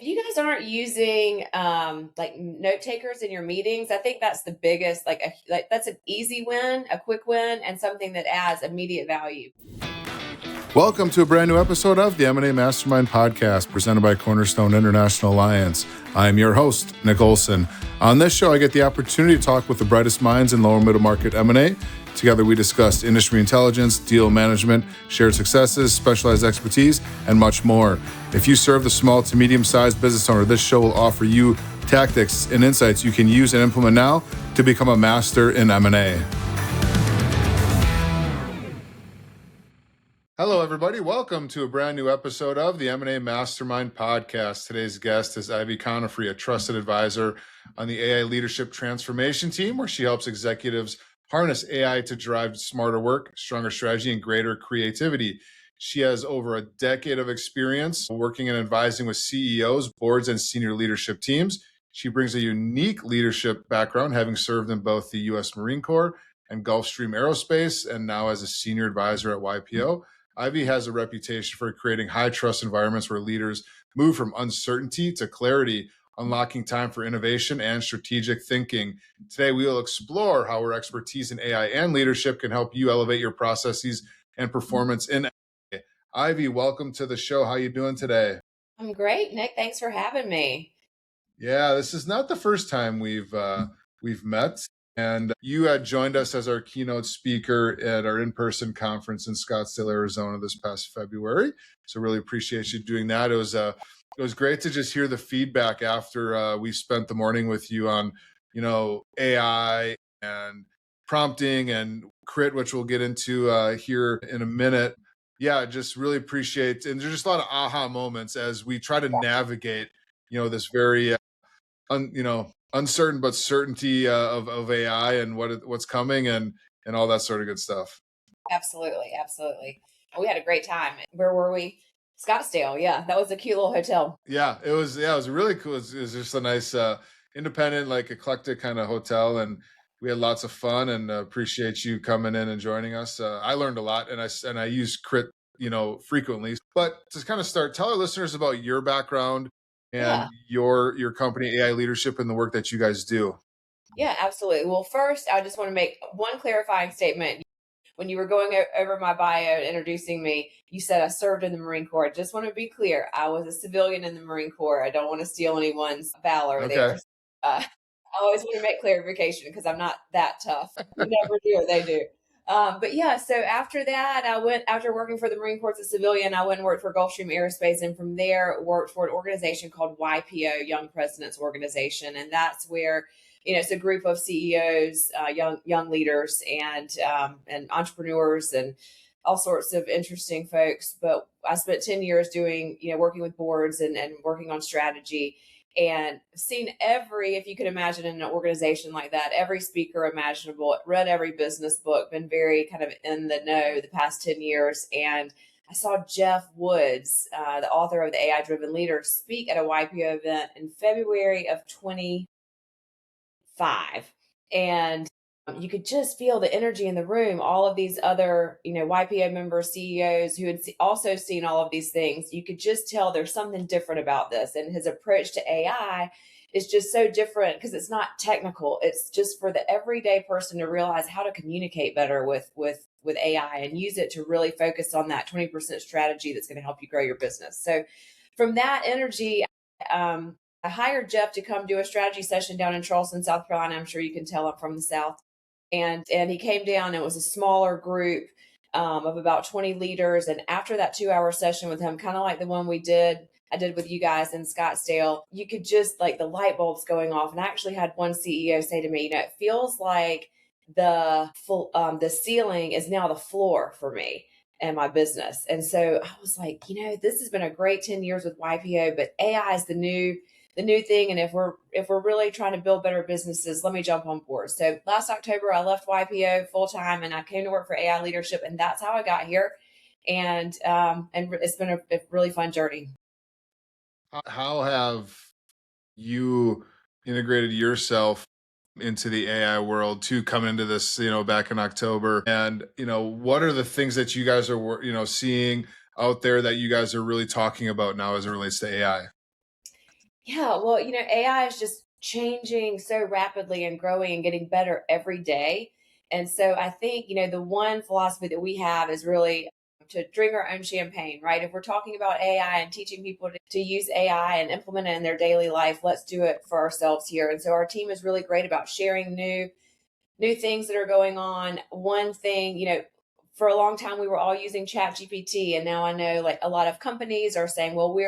if you guys aren't using like note takers in your meetings, I think that's the biggest, like that's an easy win, a quick win, and something that adds immediate value. Welcome to a brand new episode of the M&A Mastermind Podcast presented by Cornerstone International Alliance. I'm your host, Nick Olsen. On this show, I get the opportunity to talk with the brightest minds in lower middle market M&A. Together, we discuss industry intelligence, deal management, shared successes, specialized expertise, and much more. If you serve the small to medium-sized business owner, this show will offer you tactics and insights you can use and implement now to become a master in M&A. Hello, everybody. Welcome to a brand new episode of the M&A Mastermind Podcast. Today's guest is Ivey Conefry, a trusted advisor on the AI leadership transformation team, where she helps executives harness AI to drive smarter work, stronger strategy, and greater creativity. She has over a decade of experience working and advising with CEOs, boards, and senior leadership teams. She brings a unique leadership background, having served in both the U.S. Marine Corps and Gulfstream Aerospace, and now as a senior advisor at YPO. Ivey has a reputation for creating high-trust environments where leaders move from uncertainty to clarity, unlocking time for innovation and strategic thinking. Today, we will explore how her expertise in AI and leadership can help you elevate your processes and performance in AI. Ivey, welcome to the show. How you doing today? I'm great, Nick. Thanks for having me. Yeah, this is not the first time we've met. And you had joined us as our keynote speaker at our in-person conference in Scottsdale, Arizona this past February. So really appreciate you doing that. It was great to just hear the feedback after we spent the morning with you on, AI and prompting and crit, which we'll get into here in a minute. Yeah, just really appreciate, and there's just a lot of aha moments as we try to navigate, this very, uncertain but certainty of AI and what's coming and all that sort of good stuff. Absolutely. We had a great time. Where were we? Scottsdale. Yeah, that was a cute little hotel. Yeah, it was really cool. It was just a nice independent, like eclectic kind of hotel, and we had lots of fun, and appreciate you coming in and joining us. I learned a lot, and I use crit frequently. But to kind of start, tell our listeners about your background and your company, AI Leadership, and the work that you guys do. Yeah, absolutely. Well, first, I just want to make one clarifying statement. When you were going over my bio and introducing me, you said I served in the Marine Corps. I just want to be clear. I was a civilian in the Marine Corps. I don't want to steal anyone's valor there. I always want to make clarification because I'm not that tough. You never do, they do. But yeah, so after that, after working for the Marine Corps as a civilian, I went and worked for Gulfstream Aerospace, and from there worked for an organization called YPO, Young Presidents Organization. And that's where, it's a group of CEOs, young leaders and entrepreneurs and all sorts of interesting folks. But I spent 10 years doing, working with boards and working on strategy, and seen if you could imagine in an organization like that, every speaker imaginable, read every business book, been very kind of in the know the past 10 years. And I saw Jeff Woods, the author of The AI Driven Leader, speak at a YPO event in February of 2005. And you could just feel the energy in the room. All of these other, YPO members, CEOs who had also seen all of these things. You could just tell there's something different about this. And his approach to AI is just so different because it's not technical. It's just for the everyday person to realize how to communicate better with AI and use it to really focus on that 20% strategy that's going to help you grow your business. So from that energy, I hired Jeff to come do a strategy session down in Charleston, South Carolina. I'm sure you can tell I'm from the South. And he came down, and it was a smaller group of about 20 leaders. And after that 2-hour session with him, kind of like the one I did with you guys in Scottsdale, you could just like the light bulbs going off. And I actually had one CEO say to me, it feels like the ceiling is now the floor for me and my business. And so I was like, this has been a great 10 years with YPO, but AI is the new thing. And if we're really trying to build better businesses, let me jump on board. So last October, I left YPO full time and I came to work for AI Leadership, and that's how I got here. And it's been a really fun journey. How have you integrated yourself into the AI world to come into this, back in October? And, what are the things that you guys are, seeing out there that you guys are really talking about now as it relates to AI? Yeah, well, AI is just changing so rapidly and growing and getting better every day. And so I think, the one philosophy that we have is really to drink our own champagne, right? If we're talking about AI and teaching people to use AI and implement it in their daily life, let's do it for ourselves here. And so our team is really great about sharing new things that are going on. One thing, for a long time we were all using Chat GPT, and now I know like a lot of companies are saying, well, we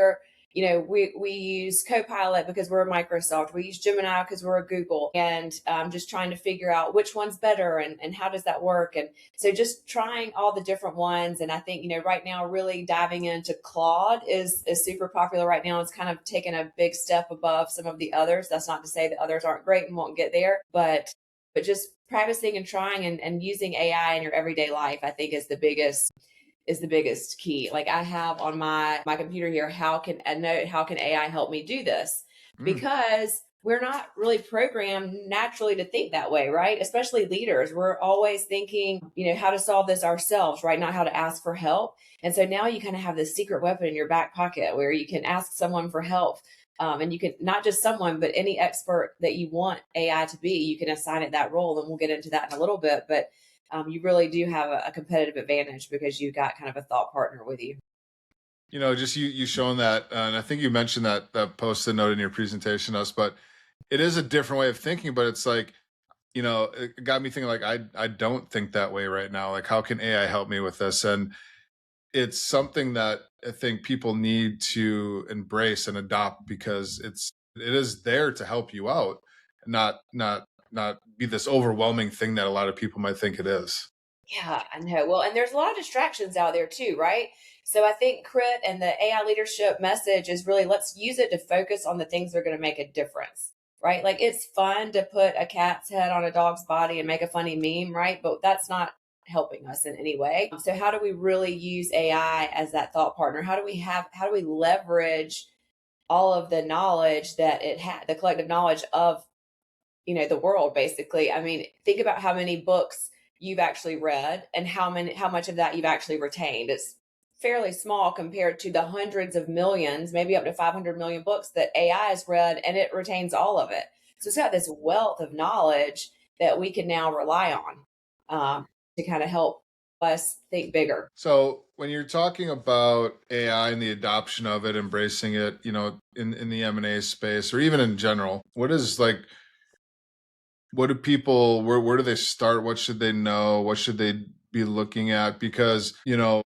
use Copilot because we're a Microsoft. We use Gemini because we're a Google, and just trying to figure out which one's better and how does that work. And so just trying all the different ones. And I think, right now really diving into Claude is super popular right now. It's kind of taken a big step above some of the others. That's not to say that others aren't great and won't get there, but just practicing and trying and using AI in your everyday life, I think is the biggest key. Like I have on my computer here, how can AI help me do this? Mm. Because we're not really programmed naturally to think that way, right? Especially leaders. We're always thinking, how to solve this ourselves, right? Not how to ask for help. And so now you kind of have this secret weapon in your back pocket where you can ask someone for help. And you can not just someone, but any expert that you want AI to be, you can assign it that role. And we'll get into that in a little bit. But you really do have a competitive advantage because you got kind of a thought partner with you. Just you showing that, and I think you mentioned that post-it note in your presentation to us, but it is a different way of thinking. But it's like, it got me thinking like I don't think that way right now. Like, how can AI help me with this? And it's something that I think people need to embrace and adopt because it is there to help you out, not be this overwhelming thing that a lot of people might think it is. Yeah, I know. Well, and there's a lot of distractions out there too, right? So I think Crit and the AI leadership message is really let's use it to focus on the things that are going to make a difference, right? Like it's fun to put a cat's head on a dog's body and make a funny meme, right? But that's not helping us in any way. So how do we really use AI as that thought partner? How do we leverage all of the knowledge that it had, the collective knowledge of the world basically. I mean, think about how many books you've actually read and how much of that you've actually retained. It's fairly small compared to the hundreds of millions, maybe up to 500 million books that AI has read, and it retains all of it. So it's got this wealth of knowledge that we can now rely on to kind of help us think bigger. So when you're talking about AI and the adoption of it, embracing it, in the M&A space or even in general, what do people where do they start? What should they know? What should they be looking at? Because, and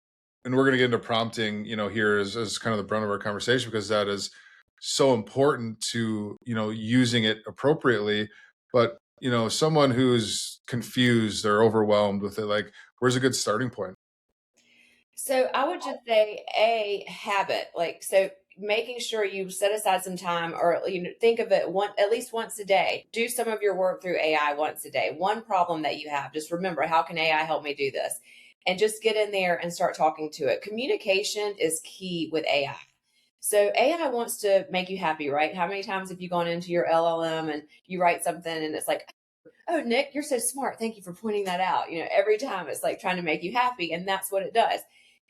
we're going to get into prompting, here as kind of the brunt of our conversation, because that is so important to, using it appropriately. But, someone who's confused or overwhelmed with it, like, where's a good starting point? So I would just say a habit, like so making sure you set aside some time or think of it at least once a day. Do some of your work through AI once a day. One problem that you have, just remember, how can AI help me do this? And just get in there and start talking to it. Communication is key with AI. So AI wants to make you happy, right? How many times have you gone into your LLM and you write something and it's like, oh, Nick, you're so smart. Thank you for pointing that out. Every time it's like trying to make you happy. And that's what it does.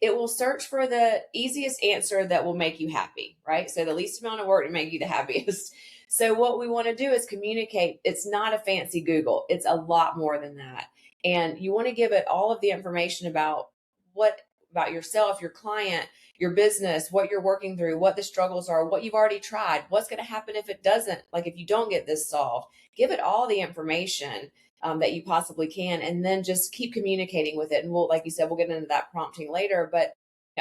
It will search for the easiest answer that will make you happy, right? So the least amount of work to make you the happiest. So what we want to do is communicate. It's not a fancy Google. It's a lot more than that. And you want to give it all of the information about yourself, your client, your business, what you're working through, what the struggles are, what you've already tried, what's going to happen if it doesn't, like if you don't get this solved. Give it all the information that you possibly can, and then just keep communicating with it. And like you said, we'll get into that prompting later. But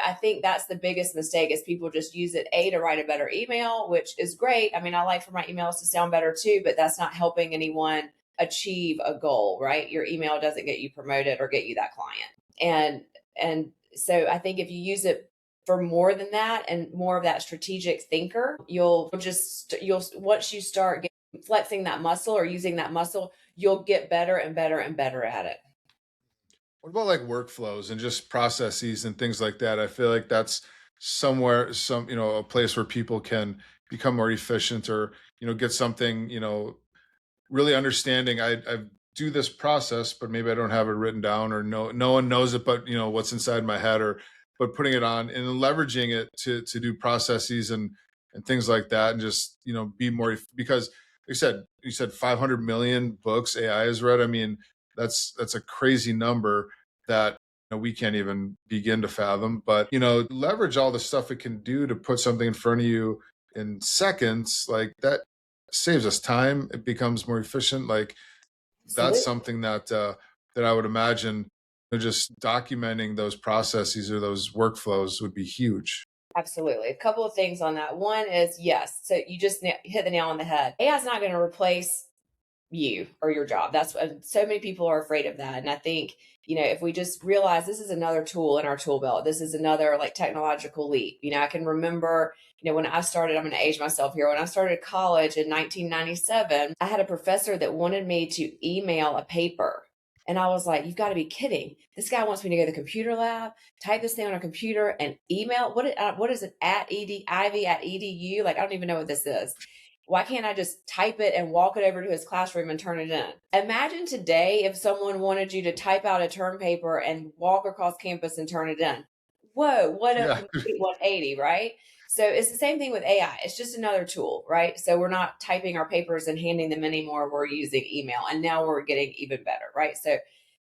I think that's the biggest mistake is people just use it to write a better email, which is great. I mean, I like for my emails to sound better too, but that's not helping anyone achieve a goal, right? Your email doesn't get you promoted or get you that client. And so I think if you use it for more than that and more of that strategic thinker, you'll once you start flexing that muscle or using that muscle, you'll get better and better and better at it. What about like workflows and just processes and things like that? I feel like that's somewhere, a place where people can become more efficient or, get something, really understanding. I do this process, but maybe I don't have it written down or no one knows it, but what's inside my head but putting it on and leveraging it to do processes and and things like that, and just, be more, because you said 500 million books AI has read. I mean, that's a crazy number that we can't even begin to fathom. But leverage all the stuff it can do to put something in front of you in seconds, like that saves us time. It becomes more efficient. Like that's Absolutely. something that I would imagine, just documenting those processes or those workflows would be huge. Absolutely. A couple of things on that. One is yes. So you just hit the nail on the head. AI is not going to replace you or your job. That's what so many people are afraid of that. And I think, if we just realize this is another tool in our tool belt, this is another like technological leap. I can remember, when I started, I'm going to age myself here. When I started college in 1997, I had a professor that wanted me to email a paper. And I was like, you've got to be kidding. This guy wants me to go to the computer lab, type this thing on a computer and email. What is it Ivey at edu? Like, I don't even know what this is. Why can't I just type it and walk it over to his classroom and turn it in? Imagine today if someone wanted you to type out a term paper and walk across campus and turn it in. Whoa, what a Yeah. complete 180, right? So it's the same thing with AI. It's just another tool, right? So we're not typing our papers and handing them anymore. We're using email, and now we're getting even better, right? So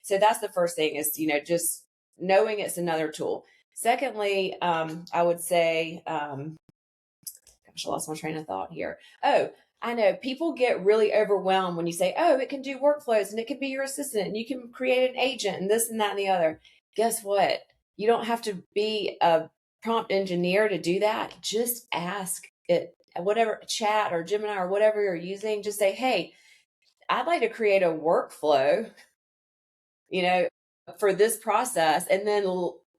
that's the first thing is, just knowing it's another tool. Secondly, I would say, gosh, I lost my train of thought here. Oh, I know people get really overwhelmed when you say, oh, it can do workflows and it can be your assistant and you can create an agent and this and that and the other. Guess what? You don't have to be a prompt engineer to do that. Just ask it, whatever chat or Gemini or whatever you're using, just say, hey, I'd like to create a workflow, you know, for this process. And then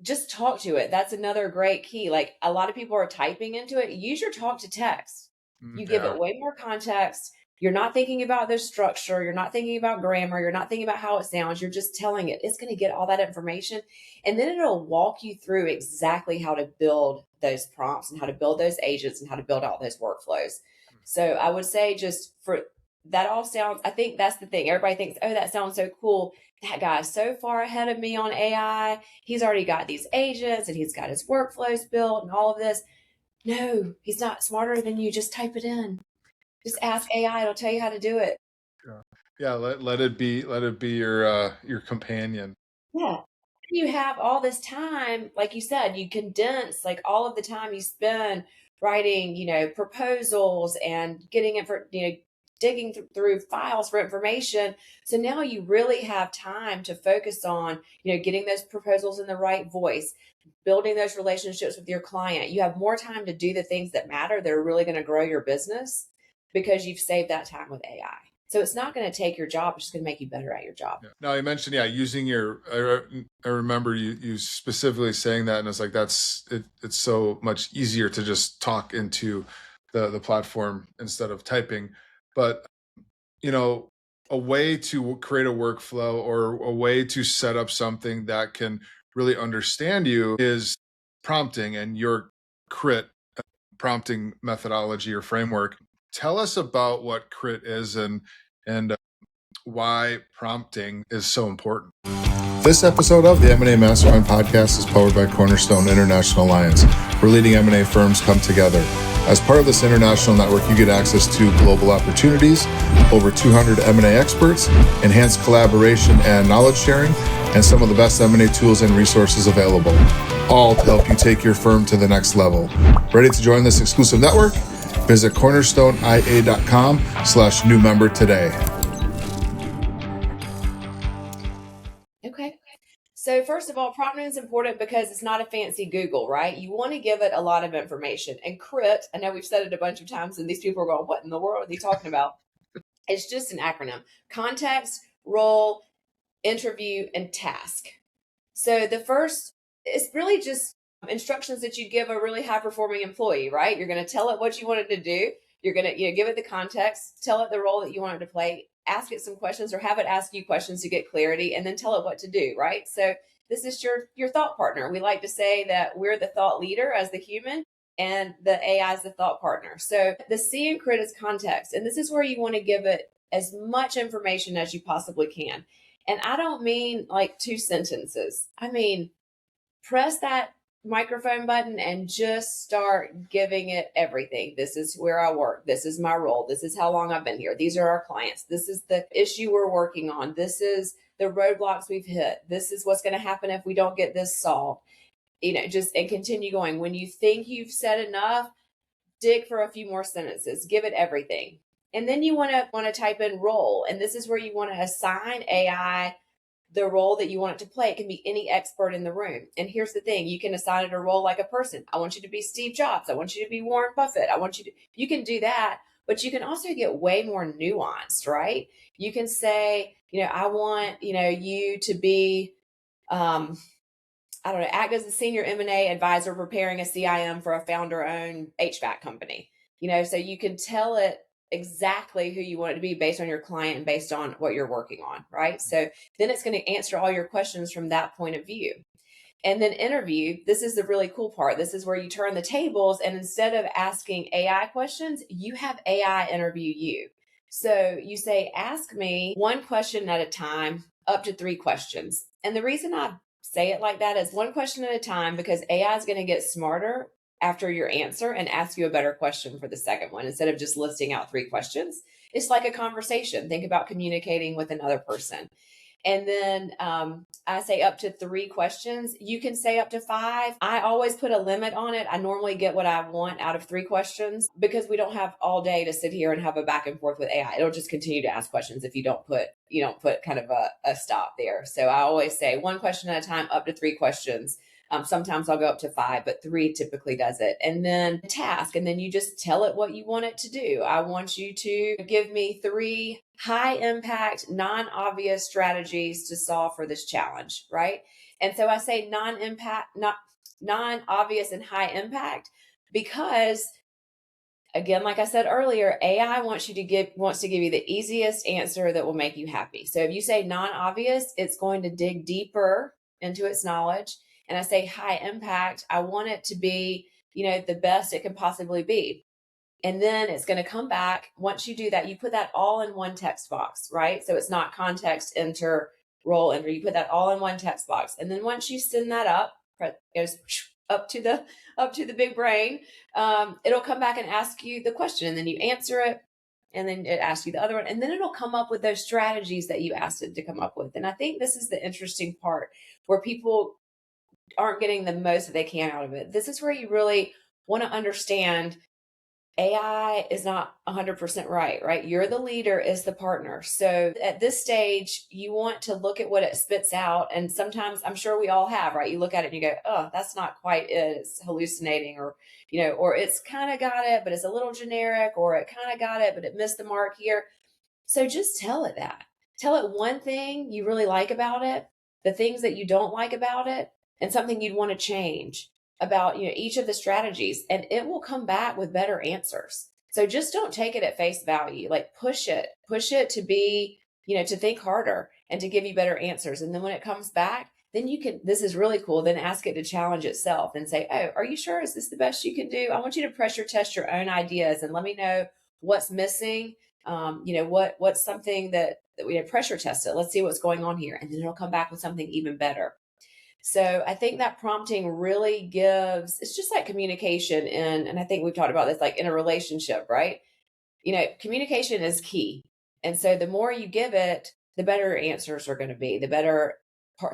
just talk to it. That's another great key. Like a lot of people are typing into it. Use your talk to text. You give Yeah. it way more context. You're not thinking about the structure. You're not thinking about grammar. You're not thinking about how it sounds. You're just telling it. It's going to get all that information. And then it'll walk you through exactly how to build those prompts and how to build those agents and how to build out those workflows. So I would say just for that all sounds, I think that's the thing. Everybody thinks, oh, that sounds so cool. That guy's so far ahead of me on AI. He's already got these agents and he's got his workflows built and all of this. No, he's not smarter than you. Just type it in. Just ask AI. It'll tell you how to do it. Yeah. Yeah. Let it be your companion. Yeah. You have all this time, like you said, you condense like all of the time you spend writing, proposals and getting it for, digging through files for information. So now you really have time to focus on, getting those proposals in the right voice, building those relationships with your client. You have more time to do the things that matter that are really going to grow your business because you've saved that time with AI. So it's not going to take your job. It's just going to make you better at your job. Yeah. Now you mentioned, using I remember you specifically saying that, and it's like it's so much easier to just talk into the platform instead of typing. But a way to create a workflow or a way to set up something that can really understand you is prompting, and your crit prompting methodology or framework. Tell us about what crit is and why prompting is so important. This episode of the M&A Mastermind Podcast is powered by Cornerstone International Alliance, where leading M&A firms come together. As part of this international network, you get access to global opportunities, over 200 M&A experts, enhanced collaboration and knowledge sharing, and some of the best M&A tools and resources available, all to help you take your firm to the next level. Ready to join this exclusive network? Visit cornerstoneia.com/new member today. Okay. So first of all, prompting is important because it's not a fancy Google, right? You want to give it a lot of information. And CRIT, I know we've said it a bunch of times and these people are going, what in the world are they talking about? It's just an acronym: context, role, interview, and task. So the first is really just instructions that you give a really high performing employee, right? You're going to tell it what you want it to do. You're going to give it the context, tell it the role that you want it to play, ask it some questions or have it ask you questions to get clarity, and then tell it what to do, right? So this is your thought partner. We like to say that we're the thought leader as the human and the AI is the thought partner. So the C in CRIT is context. And this is where you want to give it as much information as you possibly can. And I don't mean like 2 sentences. I mean, press that microphone button and just start giving it everything. This is where I work. This is my role. This is how long I've been here. These are our clients. This is the issue we're working on. This is the roadblocks we've hit. This is what's going to happen if we don't get this solved. Just and continue going. When you think you've said enough, dig for a few more sentences. Give it everything. And then you want to type in role. And this is where you want to assign AI the role that you want it to play. It can be any expert in the room. And here's the thing, you can assign it a role like a person. I want you to be Steve Jobs. I want you to be Warren Buffett. You can do that, but you can also get way more nuanced, right? You can say, I want, you to be, act as a senior M&A advisor preparing a CIM for a founder-owned HVAC company. So you can tell it exactly who you want it to be based on your client and based on what you're working on, right? So then it's going to answer all your questions from that point of view. And then interview, this is the really cool part. This is where you turn the tables, and instead of asking AI questions, you have AI interview you. So you say, ask me one question at a time, up to 3 questions. And the reason I say it like that is one question at a time, because AI is going to get smarter after your answer and ask you a better question for the second one instead of just listing out 3 questions. It's like a conversation. Think about communicating with another person. And then I say up to 3 questions. You can say up to 5. I always put a limit on it. I normally get what I want out of 3 questions because we don't have all day to sit here and have a back and forth with AI. It'll just continue to ask questions if you don't put kind of a stop there. So I always say 1 question at a time, up to 3 questions. Sometimes I'll go up to 5, but 3 typically does it. And then task, and then you just tell it what you want it to do. I want you to give me 3 high impact, non-obvious strategies to solve for this challenge, right? And so I say non-obvious and high impact because, again, like I said earlier, AI wants to give you the easiest answer that will make you happy. So if you say non-obvious, it's going to dig deeper into its knowledge. And I say high impact, I want it to be, the best it can possibly be. And then it's going to come back. Once you do that, you put that all in one text box, right? So it's not context enter, role enter. You put that all in one text box. And then once you send that up, it goes up to the big brain, it'll come back and ask you the question, and then you answer it. And then it asks you the other one. And then it'll come up with those strategies that you asked it to come up with. And I think this is the interesting part where people aren't getting the most that they can out of it. This is where you really want to understand AI is not 100% right? You're the leader, is the partner. So at this stage, you want to look at what it spits out. And sometimes I'm sure we all have, right? You look at it and you go, oh, that's not quite it. It's hallucinating, or it's kind of got it, but it's a little generic, or it kind of got it, but it missed the mark here. So just tell it that. Tell it one thing you really like about it, the things that you don't like about it, and something you'd want to change about each of the strategies, and it will come back with better answers. So just don't take it at face value. Like push it to be, to think harder and to give you better answers. And then when it comes back, then you can, this is really cool, then ask it to challenge itself and say, oh, are you sure? Is this the best you can do? I want you to pressure test your own ideas and let me know what's missing. What's something that we pressure test it. Let's see what's going on here. And then it'll come back with something even better. So I think that prompting really gives, it's just like communication and I think we've talked about this like in a relationship, right? Communication is key. And so the more you give it, the better answers are going to be, the better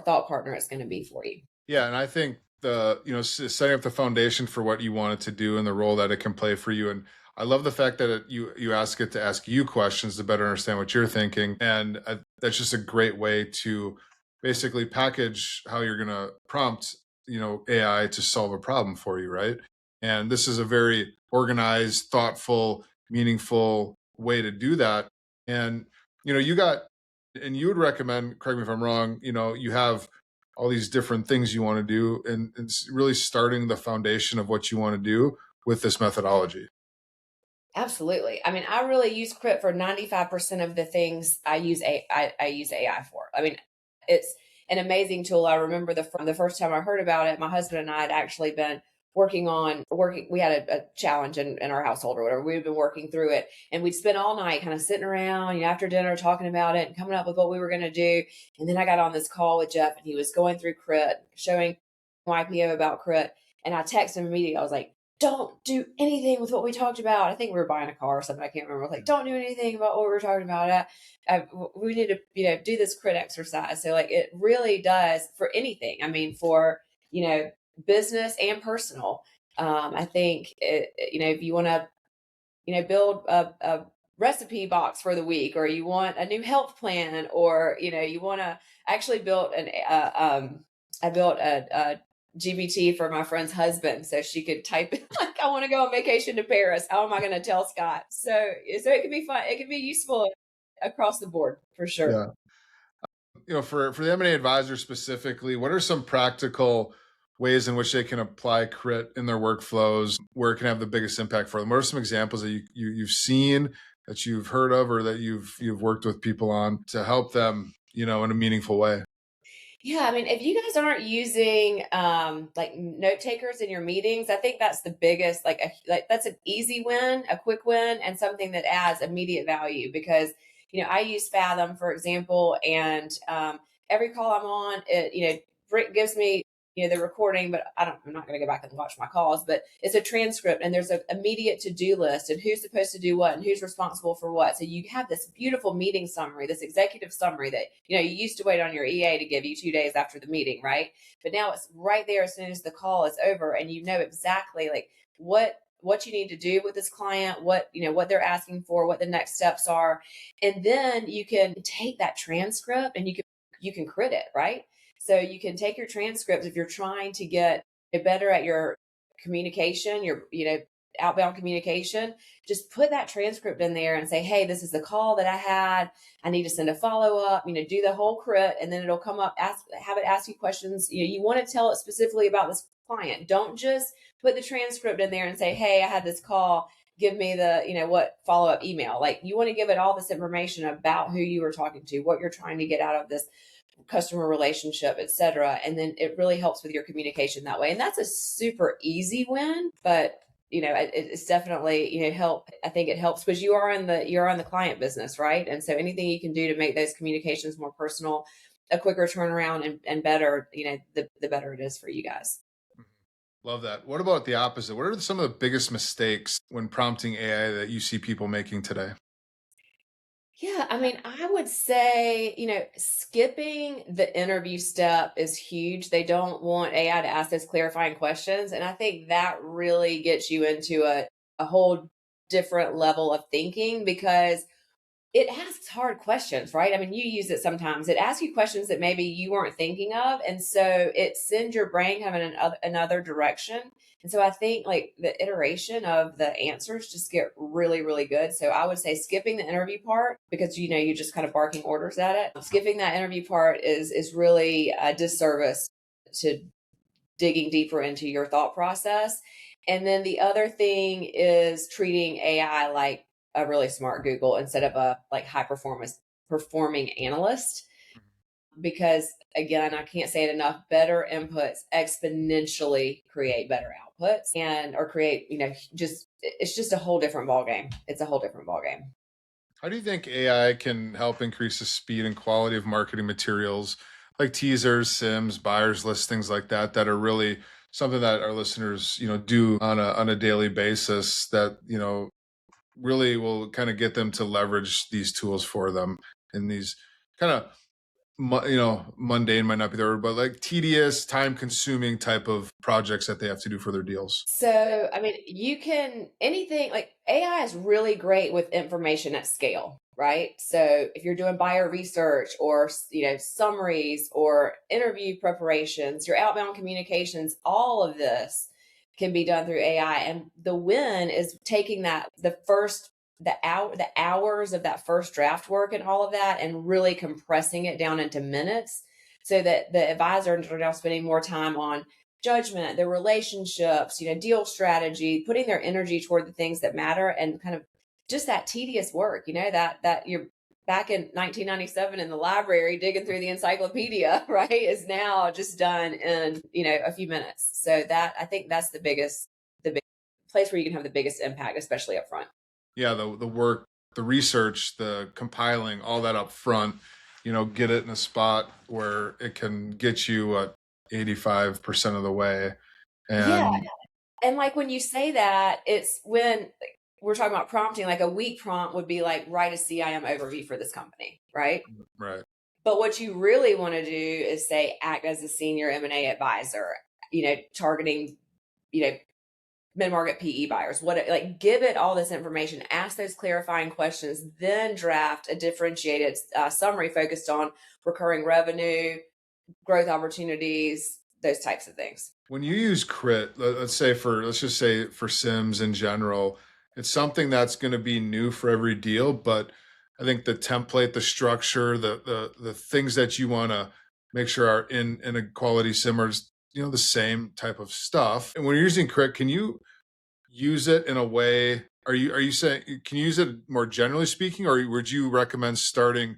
thought partner it's going to be for you. Yeah. And I think setting up the foundation for what you want it to do and the role that it can play for you. And I love the fact that you ask it to ask you questions to better understand what you're thinking. And that's just a great way to basically package how you're going to prompt, AI to solve a problem for you, right? And this is a very organized, thoughtful, meaningful way to do that. And, you would recommend, correct me if I'm wrong, you have all these different things you want to do and it's really starting the foundation of what you want to do with this methodology. Absolutely. I mean, I really use Crit for 95% of the things I use AI for. I mean, it's an amazing tool. I remember the first time I heard about it, my husband and I had actually been working. We had a challenge in our household or whatever. We'd been working through it and we'd spend all night kind of sitting around, after dinner talking about it and coming up with what we were going to do. And then I got on this call with Jeff and he was going through Crit, showing YPO about Crit. And I texted him immediately. I was like, don't do anything with what we talked about. I think we were buying a car or something. I can't remember. I was like, don't do anything about what we were talking about. We need to, do this crit exercise. So like, it really does for anything. I mean, for, business and personal. I think, if you want to, build a recipe box for the week, or you want a new health plan, or, you want to actually build I built a GBT for my friend's husband so she could type in like, I want to go on vacation to Paris. How am I going to tell Scott? So it can be fun. It can be useful across the board for sure. Yeah. For the M&A advisor specifically, what are some practical ways in which they can apply crit in their workflows where it can have the biggest impact for them? What are some examples that you've seen, that you've heard of, or that you've worked with people on to help them, in a meaningful way? Yeah, I mean, if you guys aren't using like note takers in your meetings, I think that's the biggest, like that's an easy win, a quick win, and something that adds immediate value. Because I use Fathom, for example, and every call I'm on, it gives me the recording, but I'm not going to go back and watch my calls, but it's a transcript, and there's an immediate to-do list, and who's supposed to do what, and who's responsible for what. So you have this beautiful meeting summary, this executive summary that you used to wait on your EA to give you 2 days after the meeting, right? But now it's right there as soon as the call is over, and you know exactly like what you need to do with this client, what they're asking for, what the next steps are. And then you can take that transcript and you can crit it, right? So you can take your transcripts if you're trying to get better at your communication, your outbound communication. Just put that transcript in there and say, hey, this is the call that I had. I need to send a follow up. Do the whole crit, and then it'll come up. Have it ask you questions. You want to tell it specifically about this client. Don't just put the transcript in there and say, hey, I had this call. Give me the what follow up email. Like, you want to give it all this information about who you were talking to, what you're trying to get out of this customer relationship, etc. And then it really helps with your communication that way. And that's a super easy win, but it's definitely help. I think it helps because you're in the client business, right? And so anything you can do to make those communications more personal, a quicker turnaround, and better, the better it is for you guys. Love that. What about the opposite? What are some of the biggest mistakes when prompting AI that you see people making today? Yeah, I mean, I would say, skipping the interview step is huge. They don't want AI to ask those clarifying questions. And I think that really gets you into a whole different level of thinking, because it asks hard questions, right? I mean, you use it sometimes. It asks you questions that maybe you weren't thinking of. And so it sends your brain kind of in another direction. And so I think like the iteration of the answers just get really, really good. So I would say skipping the interview part, because, you're just kind of barking orders at it. Skipping that interview part is really a disservice to digging deeper into your thought process. And then the other thing is treating AI like a really smart Google instead of a like high performing analyst. Because again, I can't say it enough, better inputs exponentially create better outputs, and or create, it's just a whole different ball game. It's a whole different ball game. How do you think AI can help increase the speed and quality of marketing materials like teasers, sims, buyers lists, things like that, that are really something that our listeners, do on a daily basis that, really will kind of get them to leverage these tools for them in these kind of mundane might not be the word, but like tedious, time consuming type of projects that they have to do for their deals. So, I mean, you can anything like AI is really great with information at scale, right? So, if you're doing buyer research, or, summaries or interview preparations, your outbound communications, all of this can be done through AI. And the win is taking the hours of that first draft work and all of that, and really compressing it down into minutes, so that the advisors are now spending more time on judgment, their relationships, deal strategy, putting their energy toward the things that matter, and kind of just that tedious work, that you're back in 1997 in the library digging through the encyclopedia, right, is now just done in, a few minutes. So that, I think that's the big place where you can have the biggest impact, especially up front. Yeah, the work, the research, the compiling, all that up front, get it in a spot where it can get you 85% of the way. Yeah. And And like when you say that, it's when we're talking about prompting, like a weak prompt would be like, write a CIM overview for this company, right? right. But what you really want to do is say, act as a senior M&A advisor, targeting, mid-market PE buyers, like give it all this information, ask those clarifying questions, then draft a differentiated summary focused on recurring revenue, growth opportunities, those types of things. When you use crit, let's just say for Sims in general, it's something that's going to be new for every deal. But I think the template, the structure, the things that you want to make sure are in a quality sim are, the same type of stuff. And when you're using crit, can you use it in a way? Are you saying, can you use it more generally speaking, or would you recommend starting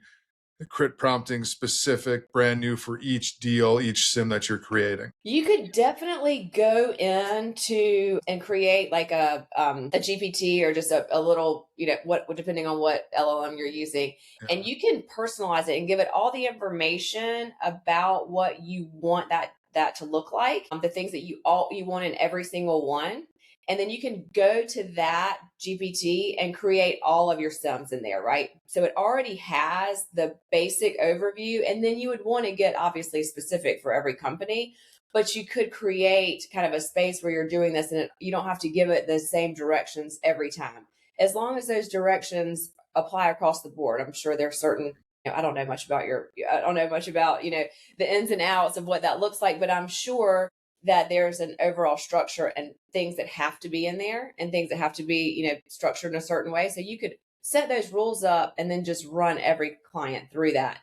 the crit prompting specific, brand new for each deal, each sim that you're creating? You could definitely go into and create like a GPT or just a little, what depending on what LLM you're using, Yeah. and you can personalize it and give it all the information about what you want that to look like, the things that you want in every single one. And then you can go to that GPT and create all of your sims in there, right? So it already has the basic overview. And then you would want to get obviously specific for every company, but you could create kind of a space where you're doing this and you don't have to give it the same directions every time. As long as those directions apply across the board, I'm sure there's certain, I don't know much about the ins and outs of what that looks like, but I'm sure that there's an overall structure and things that have to be in there and things that have to be, structured in a certain way. So you could set those rules up and then just run every client through that.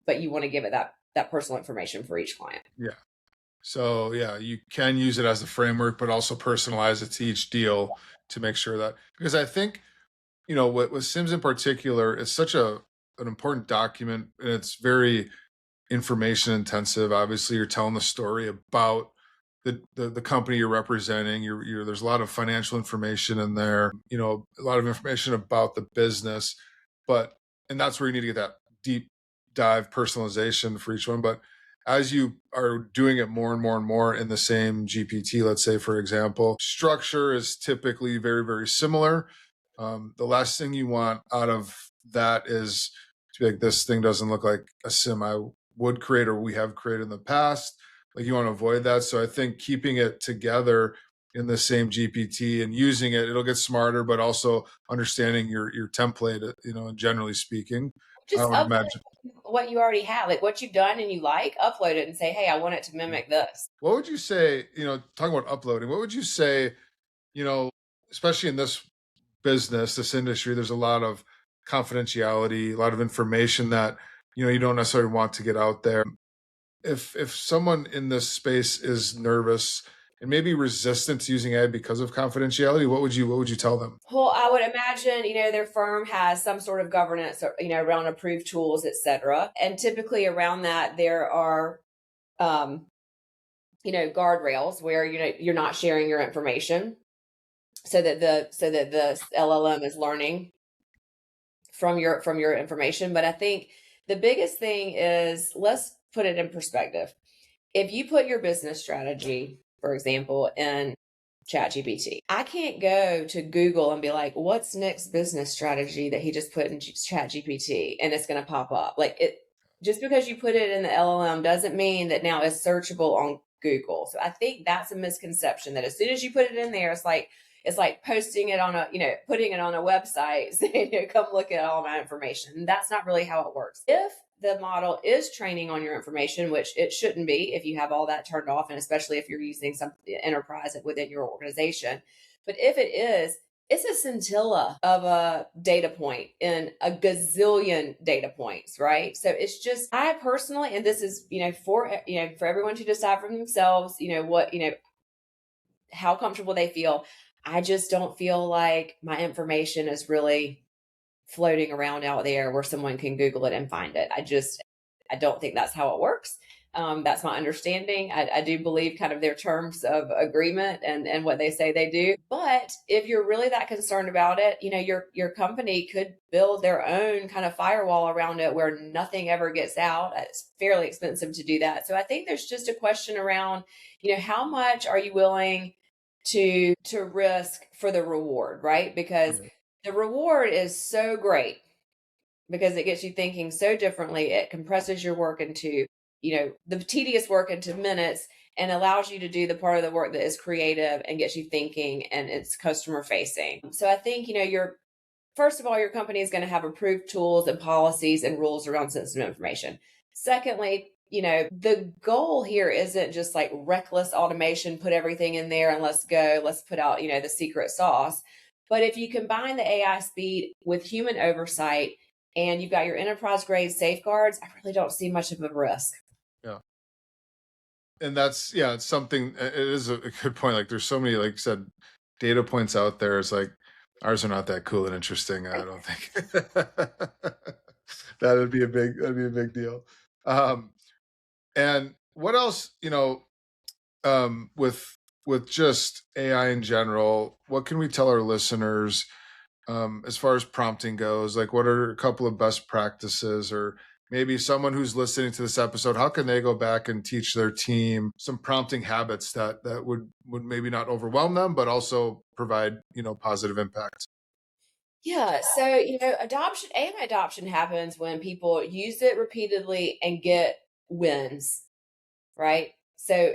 But you want to give it that personal information for each client. Yeah. So yeah, you can use it as a framework, but also personalize it to each deal to make sure that, because I think, with Sims in particular, it's such an important document, and it's very information intensive. Obviously, you're telling the story about the company you're representing. There's a lot of financial information in there, a lot of information about the business, and that's where you need to get that deep dive personalization for each one. But as you are doing it more and more and more in the same GPT, let's say, for example, structure is typically very, very similar. The last thing you want out of that is to be like, this thing doesn't look like a sim I would create or we have created in the past. Like, you want to avoid that. So I think keeping it together in the same GPT and using it'll get smarter, but also understanding your template, generally speaking, I Just would upload imagine. what you already have, like what you've done and you upload it and say, hey, I want it to mimic this. What would you say, talking about uploading, what would you say, especially in this business, this industry, there's a lot of confidentiality, a lot of information that, you don't necessarily want to get out there. If someone in this space is nervous and maybe resistant to using AI because of confidentiality, what would you tell them? Well, I would imagine, their firm has some sort of governance, around approved tools, et cetera. And typically around that, there are, guardrails where, you're not sharing your information so that the LLM is learning from your information. But I think the biggest thing is, let's put it in perspective. If you put your business strategy, for example, in ChatGPT, I can't go to Google and be like, what's Nick's business strategy that he just put in ChatGPT, and it's going to pop up. Like, it just because you put it in the LLM doesn't mean that now it's searchable on Google. So I think that's a misconception, that as soon as you put it in there, it's like posting it on putting it on a website saying, come look at all my information. And that's not really how it works. If the model is training on your information, which it shouldn't be if you have all that turned off, and especially if you're using some enterprise within your organization. But if it is, it's a scintilla of a data point in a gazillion data points, right? So it's just, I personally, and this is, for everyone to decide for themselves, how comfortable they feel. I just don't feel like my information is really floating around out there where someone can Google it and find it. I don't think that's how it works. That's my understanding. I do believe kind of their terms of agreement and what they say they do. But if you're really that concerned about it, your company could build their own kind of firewall around it where nothing ever gets out. It's fairly expensive to do that. So I think there's just a question around, how much are you willing to risk for the reward, right? Because the reward is so great because it gets you thinking so differently. It compresses your work into, the tedious work into minutes and allows you to do the part of the work that is creative and gets you thinking and it's customer facing. So I think, first of all, your company is going to have approved tools and policies and rules around sensitive information. Secondly, the goal here isn't just like reckless automation, put everything in there and let's go, let's put out, the secret sauce. But if you combine the AI speed with human oversight and you've got your enterprise grade safeguards, I really don't see much of a risk. Yeah. And it's something, it is a good point. Like there's so many, like you said, data points out there. It's like ours are not that cool and interesting. I don't think that'd be a big deal. And what else, with just AI in general, what can we tell our listeners as far as prompting goes? Like, what are a couple of best practices, or maybe someone who's listening to this episode, how can they go back and teach their team some prompting habits that would maybe not overwhelm them, but also provide, positive impact? Yeah. So, AI adoption happens when people use it repeatedly and get wins, right? So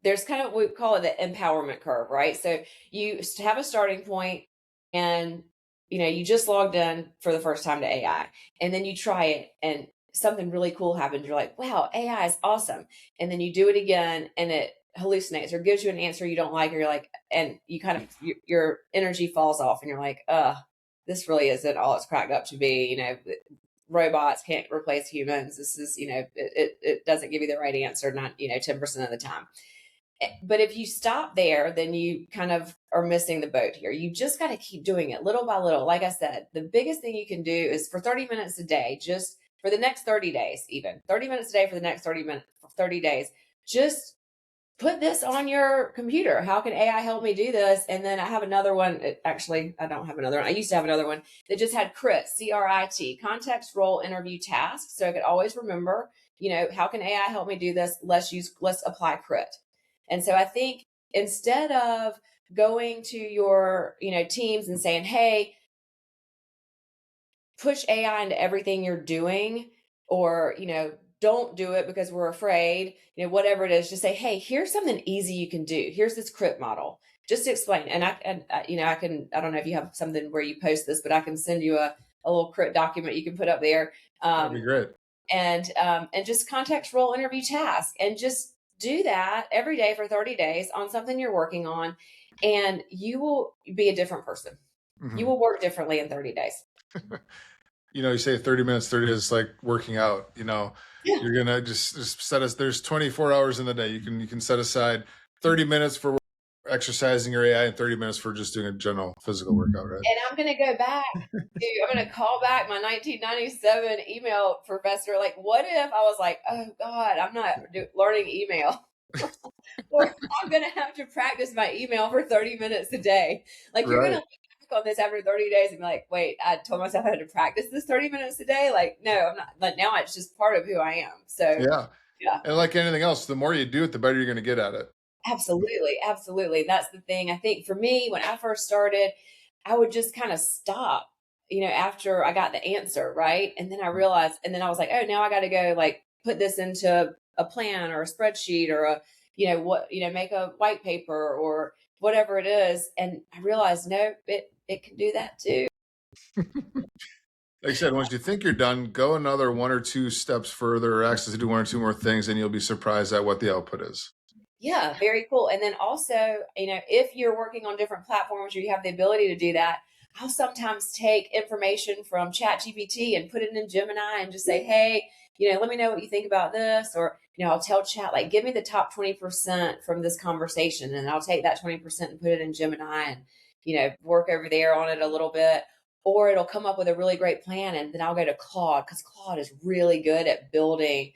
there's kind of, we call it the empowerment curve, right? So you have a starting point and, you just logged in for the first time to AI and then you try it and something really cool happens. You're like, wow, AI is awesome. And then you do it again and it hallucinates or gives you an answer you don't like, or you're like, and you kind of, your energy falls off and you're like, this really isn't all it's cracked up to be. Robots can't replace humans. This is, it doesn't give you the right answer, not, 10% of the time. But if you stop there, then you kind of are missing the boat here. You just got to keep doing it little by little. Like I said, the biggest thing you can do is for 30 minutes a day, just for the next 30 days, even 30 minutes a day for the next 30 days, just put this on your computer. How can AI help me do this? And then I have another one. Actually, I don't have another one. I used to have another one that just had CRIT, CRIT, context, role, interview, task. So I could always remember, how can AI help me do this? Let's apply CRIT. And so I think instead of going to your, teams and saying, hey, push AI into everything you're doing, or, don't do it because we're afraid, whatever it is, just say, hey, here's something easy you can do. Here's this CRIT model. Just to explain. And I don't know if you have something where you post this, but I can send you a little CRIT document you can put up there. That'd be great. And just context, role, interview, task, and just do that every day for 30 days on something you're working on, and you will be a different person. Mm-hmm. You will work differently in 30 days. You say 30 minutes, 30 is like working out, yeah. You're going to just set us, there's 24 hours in the day. You can set aside 30 minutes for exercising your AI and 30 minutes for just doing a general physical workout, right? And I'm going to go back I'm going to call back my 1997 email professor. Like, what if I was like, oh God, I'm not learning email. Or I'm going to have to practice my email for 30 minutes a day. Like, you're going to look back on this after 30 days and be like, wait, I told myself I had to practice this 30 minutes a day. Like, no, I'm not. But now it's just part of who I am. So yeah. And like anything else, the more you do it, the better you're going to get at it. Absolutely. Absolutely. That's the thing. I think for me, when I first started, I would just kind of stop, after I got the answer. Right. And then I realized, and then I was like, oh, now I got to go like put this into a plan or a spreadsheet or make a white paper or whatever it is. And I realized, no, it can do that too. Like I said, once you think you're done, go another one or two steps further, or actually do one or two more things, and you'll be surprised at what the output is. Yeah, very cool. And then also, if you're working on different platforms or you have the ability to do that, I'll sometimes take information from ChatGPT and put it in Gemini and just say, hey, let me know what you think about this. Or, I'll tell Chat, like, give me the top 20% from this conversation. And I'll take that 20% and put it in Gemini and, work over there on it a little bit. or it'll come up with a really great plan. And then I'll go to Claude, because Claude is really good at building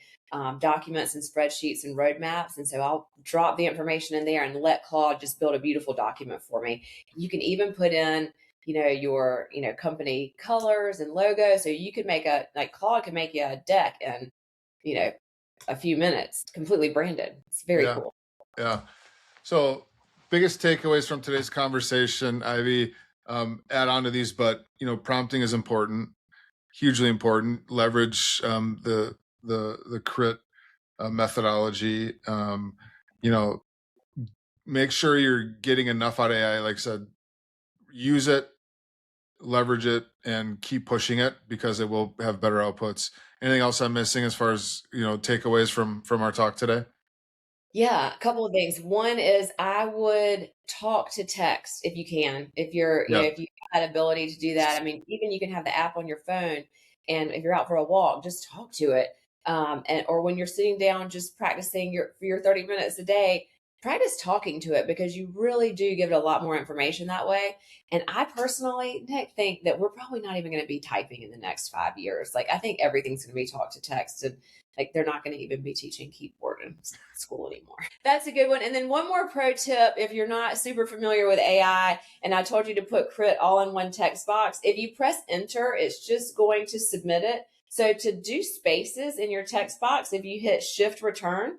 documents and spreadsheets and roadmaps. And so I'll drop the information in there and let Claude just build a beautiful document for me. You can even put in, your, company colors and logos. So you could make Claude can make you a deck in, a few minutes, completely branded. It's very cool. Yeah. So biggest takeaways from today's conversation, Ivey, add on to these, but, prompting is important, hugely important. Leverage the crit methodology. Make sure you're getting enough out of AI. Like I said, use it, leverage it, and keep pushing it, because it will have better outputs. Anything else I'm missing as far as, takeaways from our talk today? Yeah, a couple of things. One is I would talk to text if you can. If you're, if you have that ability to do that. I mean, even you can have the app on your phone, and if you're out for a walk, just talk to it. Or when you're sitting down, just practicing for your 30 minutes a day, practice talking to it, because you really do give it a lot more information that way. And I personally, Nick, think that we're probably not even going to be typing in the next 5 years. Like, I think everything's going to be talk to text, and like they're not going to even be teaching keyboard in school anymore. That's a good one. And then one more pro tip, if you're not super familiar with AI, and I told you to put crit all in one text box, if you press enter, it's just going to submit it. So to do spaces in your text box, if you hit shift return,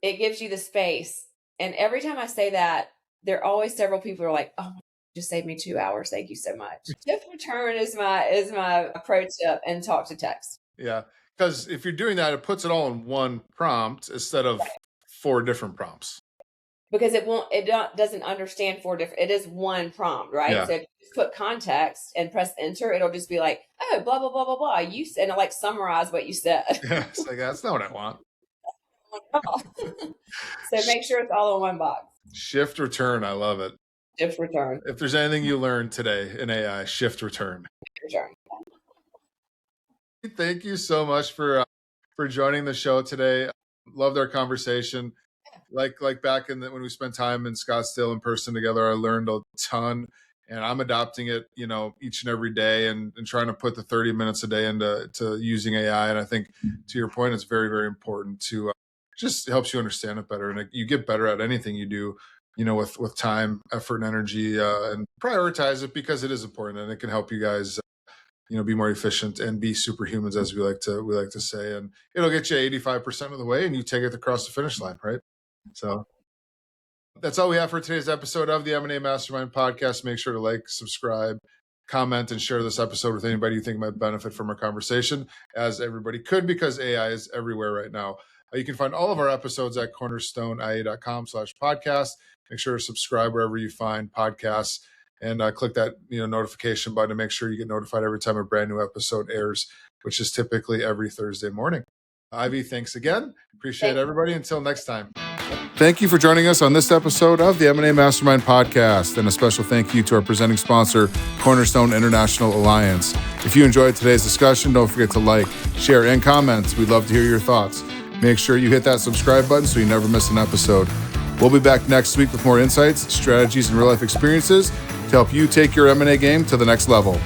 it gives you the space. And every time I say that, there are always several people who are like, oh, just saved me 2 hours. Thank you so much. Shift return is my pro tip, and talk to text. Yeah. Because if you're doing that, it puts it all in one prompt instead of 4 different prompts. Because it doesn't understand 4 different, it is one prompt, right? Yeah. So if you just put context and press enter, it'll just be like, oh, blah, blah, blah, blah, blah. You said, and it'll like summarize what you said. Yeah, it's like, that's not what I want. So make sure it's all in one box. Shift return. I love it. Shift return. If there's anything you learned today in AI, shift return. Return. Thank you so much for joining the show today. Loved our conversation. Like back when we spent time in Scottsdale in person together, I learned a ton, and I'm adopting it, each and every day, and trying to put the 30 minutes a day into using AI. And I think, to your point, it's very, very important to just helps you understand it better, and you get better at anything you do, with time, effort, and energy, and prioritize it, because it is important, and it can help you guys, be more efficient and be superhumans, as we like to say. And it'll get you 85% of the way, and you take it across the finish line, right? So that's all we have for today's episode of the M&A Mastermind Podcast. Make sure to like, subscribe, comment, and share this episode with anybody you think might benefit from our conversation, as everybody could, because AI is everywhere right now. You can find all of our episodes at cornerstoneia.com/podcast. Make sure to subscribe wherever you find podcasts, and click that notification button to make sure you get notified every time a brand new episode airs, which is typically every Thursday morning. Ivey, thanks again. Appreciate everybody. Until next time. Thank you for joining us on this episode of the M&A Mastermind Podcast, and a special thank you to our presenting sponsor, Cornerstone International Alliance. If you enjoyed today's discussion, don't forget to like, share, and comment. We'd love to hear your thoughts. Make sure you hit that subscribe button so you never miss an episode. We'll be back next week with more insights, strategies, and real-life experiences to help you take your M&A game to the next level.